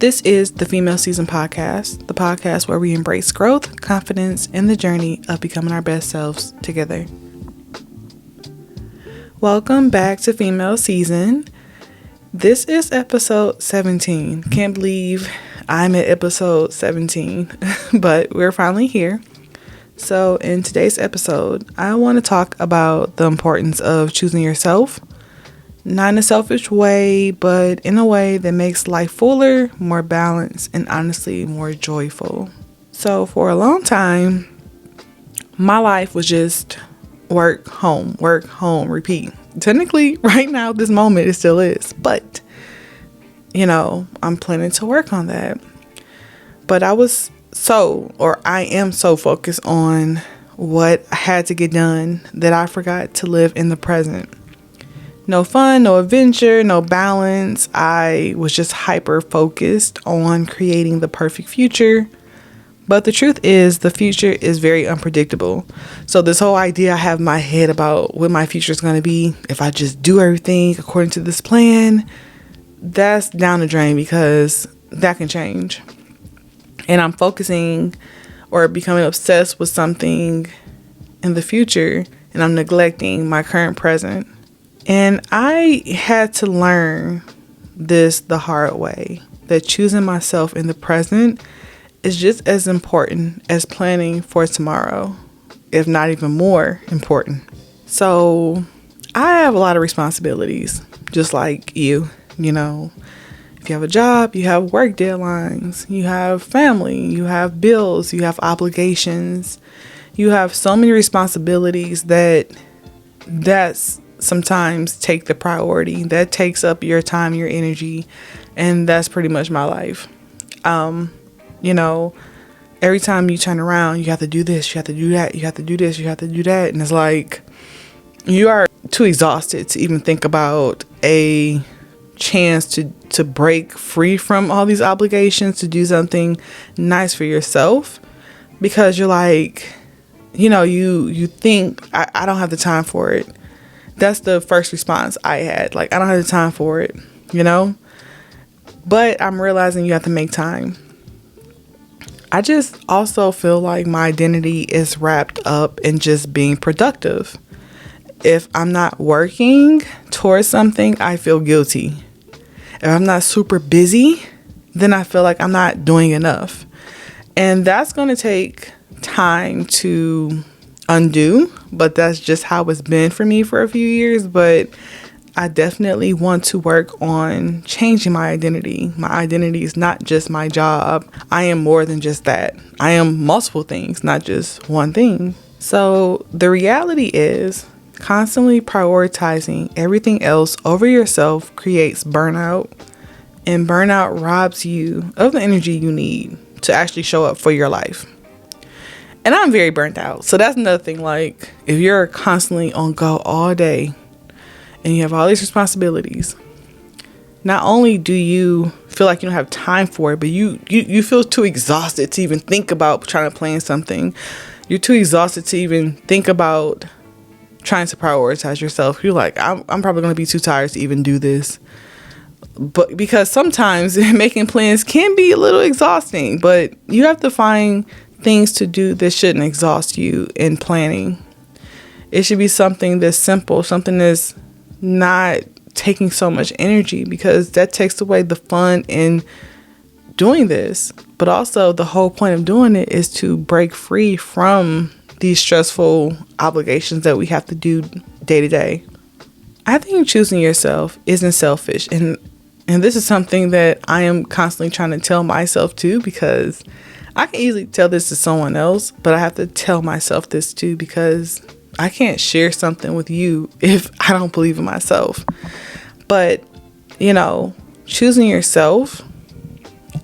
This is the Female Season Podcast, the podcast where we embrace growth, confidence, and the journey of becoming our best selves together. Welcome back to Female Season. This is episode 17. Can't believe I'm at episode 17, but we're finally here. So in today's episode, I want to talk about the importance of choosing yourself. Not in a selfish way, but in a way that makes life fuller, more balanced, and honestly more joyful. So for a long time, my life was just work, home, repeat. Technically, right now, this moment, it still is. But, I'm planning to work on that. But I am so focused on what I had to get done that I forgot to live in the present. No fun, no adventure, no balance. I was just hyper focused on creating the perfect future. But the truth is, the future is very unpredictable. So this whole idea I have in my head about what my future is going to be, if I just do everything according to this plan, that's down the drain because that can change. And I'm focusing or becoming obsessed with something in the future, and I'm neglecting my current present. And I had to learn this the hard way, that choosing myself in the present is just as important as planning for tomorrow, if not even more important. So I have a lot of responsibilities, just like you, If you have a job, you have work deadlines, you have family, you have bills, you have obligations, you have so many responsibilities that's sometimes take the priority. That takes up your time, your energy, and that's pretty much my life. Every time you turn around, you have to do this, you have to do that, you have to do this, you have to do that, and it's like you are too exhausted to even think about a chance to break free from all these obligations, to do something nice for yourself, because you're like, you think I don't have the time for it. That's the first response I had. Like, I don't have the time for it, But I'm realizing you have to make time. I just also feel like my identity is wrapped up in just being productive. If I'm not working towards something, I feel guilty. If I'm not super busy, then I feel like I'm not doing enough. And that's going to take time to undo, but that's just how it's been for me for a few years. But I definitely want to work on changing my identity. My identity is not just my job. I am more than just that. I am multiple things, not just one thing. So the reality is, constantly prioritizing everything else over yourself creates burnout, and burnout robs you of the energy you need to actually show up for your life. And I'm very burnt out. So that's another thing. Like, if you're constantly on go all day and you have all these responsibilities, not only do you feel like you don't have time for it, but you feel too exhausted to even think about trying to plan something. You're too exhausted to even think about trying to prioritize yourself. You're like, I'm probably going to be too tired to even do this. But because sometimes making plans can be a little exhausting, but you have to find things to do that shouldn't exhaust you in planning. It should be something that's simple, something that's not taking so much energy, because that takes away the fun in doing this. But also the whole point of doing it is to break free from these stressful obligations that we have to do day to day. I think choosing yourself isn't selfish. And this is something that I am constantly trying to tell myself too, because I can easily tell this to someone else, but I have to tell myself this too, because I can't share something with you if I don't believe in myself. But, choosing yourself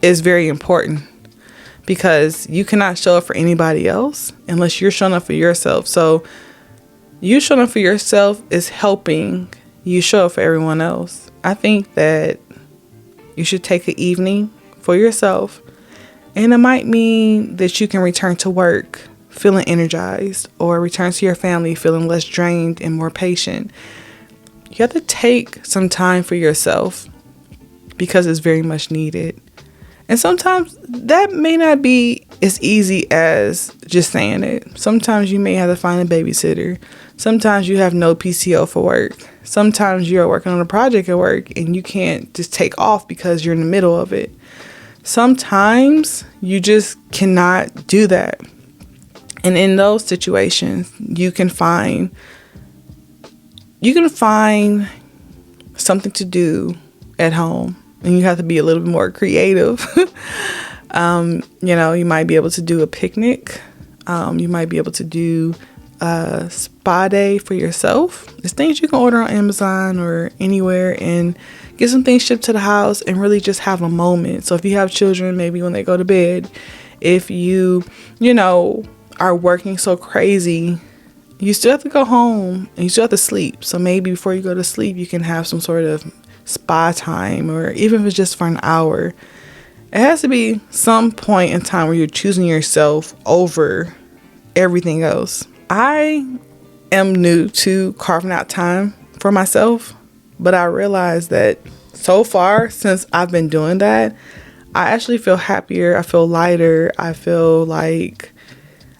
is very important, because you cannot show up for anybody else unless you're showing up for yourself. So you showing up for yourself is helping you show up for everyone else. I think that you should take an evening for yourself, and it might mean that you can return to work feeling energized, or return to your family feeling less drained and more patient. You have to take some time for yourself because it's very much needed. And sometimes that may not be as easy as just saying it. Sometimes you may have to find a babysitter. Sometimes you have no PTO for work. Sometimes you're working on a project at work and you can't just take off because you're in the middle of it. Sometimes you just cannot do that. And in those situations, you can find something to do at home, and you have to be a little bit more creative. You might be able to do a picnic. You might be able to do a spa day for yourself. There's things you can order on Amazon or anywhere and get some things shipped to the house and really just have a moment. So if you have children, maybe when they go to bed, if you are working so crazy, you still have to go home and you still have to sleep. So maybe before you go to sleep, you can have some sort of spa time, or even if it's just for an hour. It has to be some point in time where you're choosing yourself over everything else. I am new to carving out time for myself, but I realized that so far since I've been doing that, I actually feel happier. I feel lighter. I feel like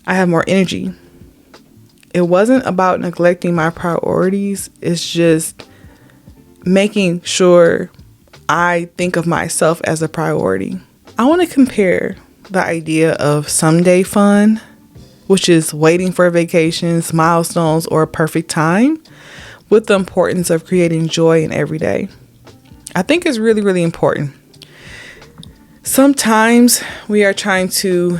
I have more energy. It wasn't about neglecting my priorities. It's just making sure I think of myself as a priority. I want to compare the idea of someday fun, which is waiting for vacations, milestones, or a perfect time, with the importance of creating joy in every day. I think it's really, really important. Sometimes we are trying to,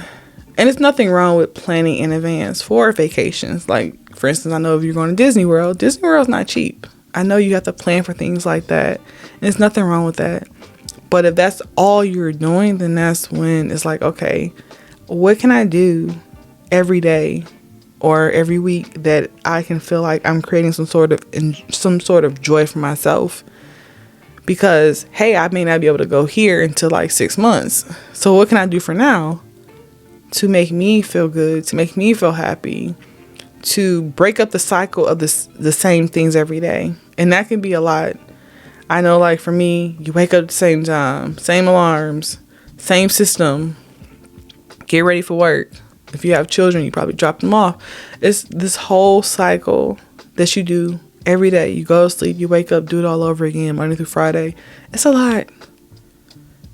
and it's nothing wrong with planning in advance for vacations. Like, for instance, I know if you're going to Disney World's not cheap. I know you have to plan for things like that. And there's nothing wrong with that. But if that's all you're doing, then that's when it's like, okay, what can I do every day or every week that I can feel like I'm creating some sort of joy for myself? Because, hey, I may not be able to go here until like 6 months. So what can I do for now to make me feel good, to make me feel happy, to break up the cycle of the same things every day? And that can be a lot. I know, like, for me, you wake up at the same time, same alarms, same system, get ready for work. If you have children, you probably drop them off. It's this whole cycle that you do every day. You go to sleep, you wake up, do it all over again, Monday through Friday. It's a lot.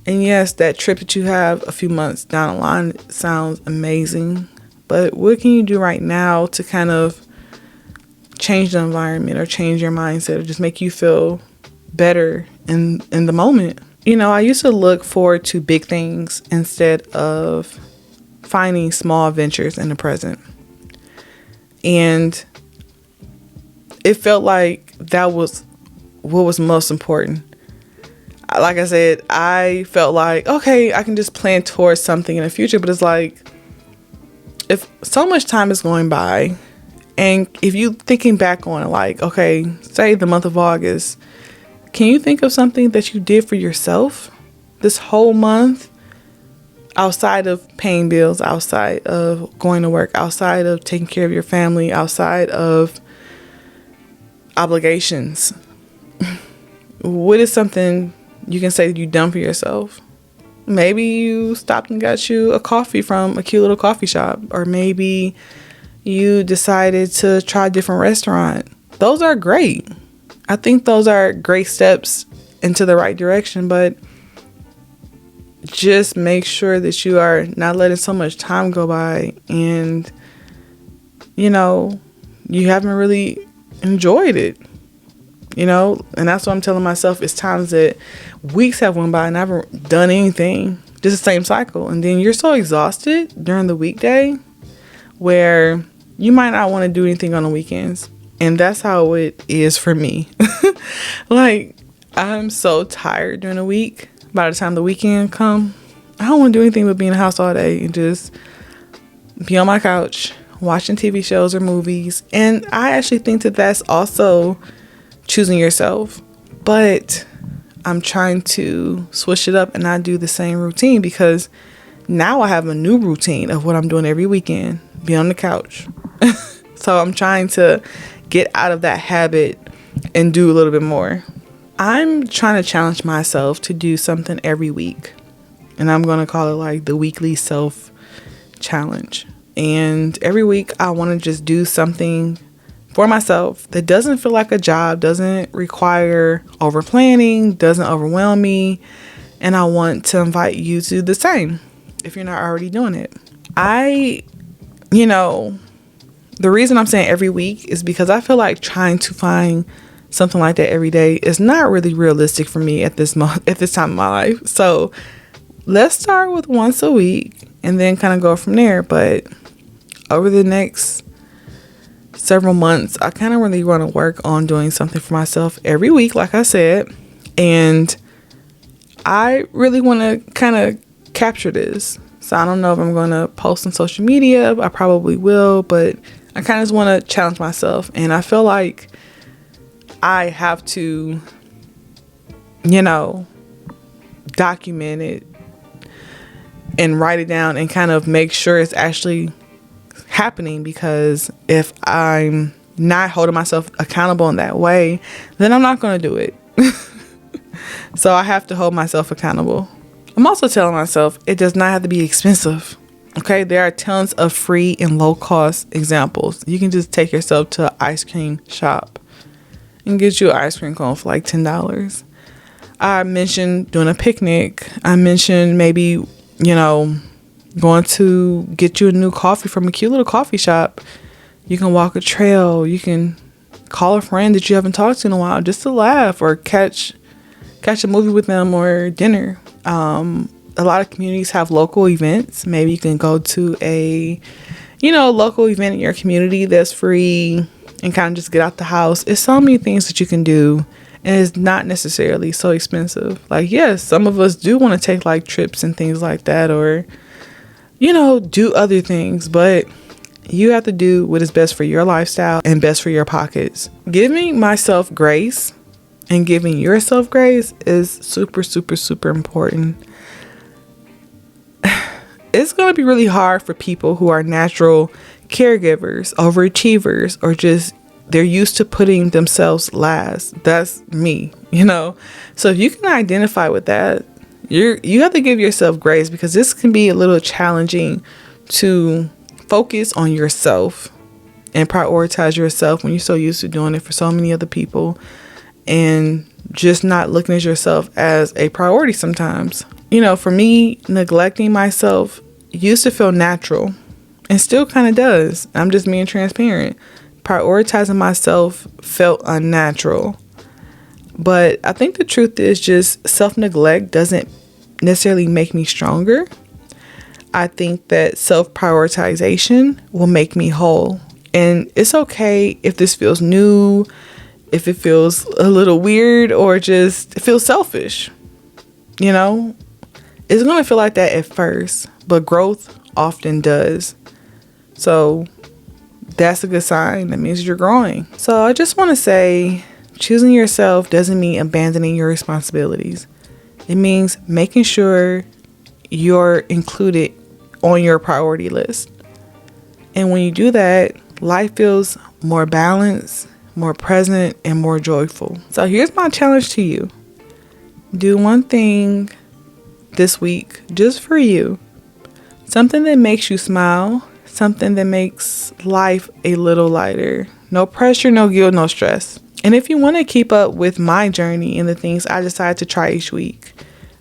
And yes, that trip that you have a few months down the line sounds amazing. But what can you do right now to kind of change the environment or change your mindset or just make you feel better in the moment? I used to look forward to big things instead of finding small adventures in the present. And it felt like that was what was most important. Like I said, I felt like, okay, I can just plan towards something in the future. But it's like, if so much time is going by, and if you thinking back on it, like, okay, say the month of August, can you think of something that you did for yourself this whole month? Outside of paying bills, outside of going to work, outside of taking care of your family, outside of obligations. What is something you can say that you've done for yourself? Maybe you stopped and got you a coffee from a cute little coffee shop. Or maybe you decided to try a different restaurant. Those are great. I think those are great steps into the right direction, but just make sure that you are not letting so much time go by and, you haven't really enjoyed it, and that's what I'm telling myself. It's times that weeks have went by and I haven't done anything, just the same cycle. And then you're so exhausted during the weekday where you might not want to do anything on the weekends. And that's how it is for me. Like, I'm so tired during the week. By the time the weekend come, I don't want to do anything but be in the house all day and just be on my couch watching TV shows or movies. And I actually think that that's also choosing yourself. But I'm trying to switch it up and not do the same routine, because now I have a new routine of what I'm doing every weekend. Be on the couch. So I'm trying to get out of that habit and do a little bit more. I'm trying to challenge myself to do something every week. And I'm going to call it like the weekly self challenge. And every week I want to just do something for myself that doesn't feel like a job, doesn't require over planning, doesn't overwhelm me. And I want to invite you to do the same if you're not already doing it. The reason I'm saying every week is because I feel like trying to find something like that every day is not really realistic for me at this time in my life. So let's start with once a week and then kind of go from there. But over the next several months, I kind of really want to work on doing something for myself every week, like I said. And I really want to kind of capture this. So I don't know if I'm going to post on social media. I probably will, but I kind of just want to challenge myself. And I feel like I have to, document it and write it down and kind of make sure it's actually happening, because if I'm not holding myself accountable in that way, then I'm not going to do it. So I have to hold myself accountable. I'm also telling myself it does not have to be expensive. Okay, there are tons of free and low cost examples. You can just take yourself to an ice cream shop and get you an ice cream cone for like $10. I mentioned doing a picnic. I mentioned maybe, going to get you a new coffee from a cute little coffee shop. You can walk a trail. You can call a friend that you haven't talked to in a while just to laugh, or catch a movie with them, or dinner. A lot of communities have local events. Maybe you can go to a, local event in your community that's free and kind of just get out the house. It's so many things that you can do, and it's not necessarily so expensive. Like, yes, some of us do want to take like trips and things like that, or, do other things, but you have to do what is best for your lifestyle and best for your pockets. Giving myself grace and giving yourself grace is super, super, super important. It's going to be really hard for people who are natural caregivers, overachievers, or just they're used to putting themselves last. That's me, So if you can identify with that, you have to give yourself grace, because this can be a little challenging to focus on yourself and prioritize yourself when you're so used to doing it for so many other people, and just not looking at yourself as a priority sometimes. For me, neglecting myself used to feel natural, and still kind of does. I'm just being transparent. Prioritizing myself felt unnatural. But I think the truth is just self-neglect doesn't necessarily make me stronger. I think that self-prioritization will make me whole. And it's okay if this feels new, if it feels a little weird, or just it feels selfish. It's going to feel like that at first, but growth often does. So that's a good sign. That means you're growing. So I just want to say, choosing yourself doesn't mean abandoning your responsibilities. It means making sure you're included on your priority list. And when you do that, life feels more balanced, more present, and more joyful. So here's my challenge to you. Do one thing this week just for you. Something that makes you smile. Something that makes life a little lighter. No pressure, no guilt, no stress. And if you want to keep up with my journey and the things I decide to try each week,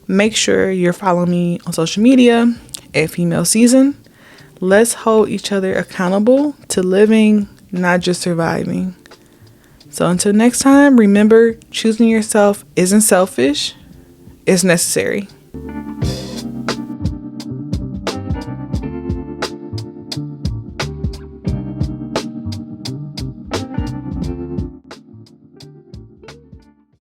make sure you're following me on social media at Female Season. Let's hold each other accountable to living, not just surviving. So until next time, remember, choosing yourself isn't selfish, it's necessary.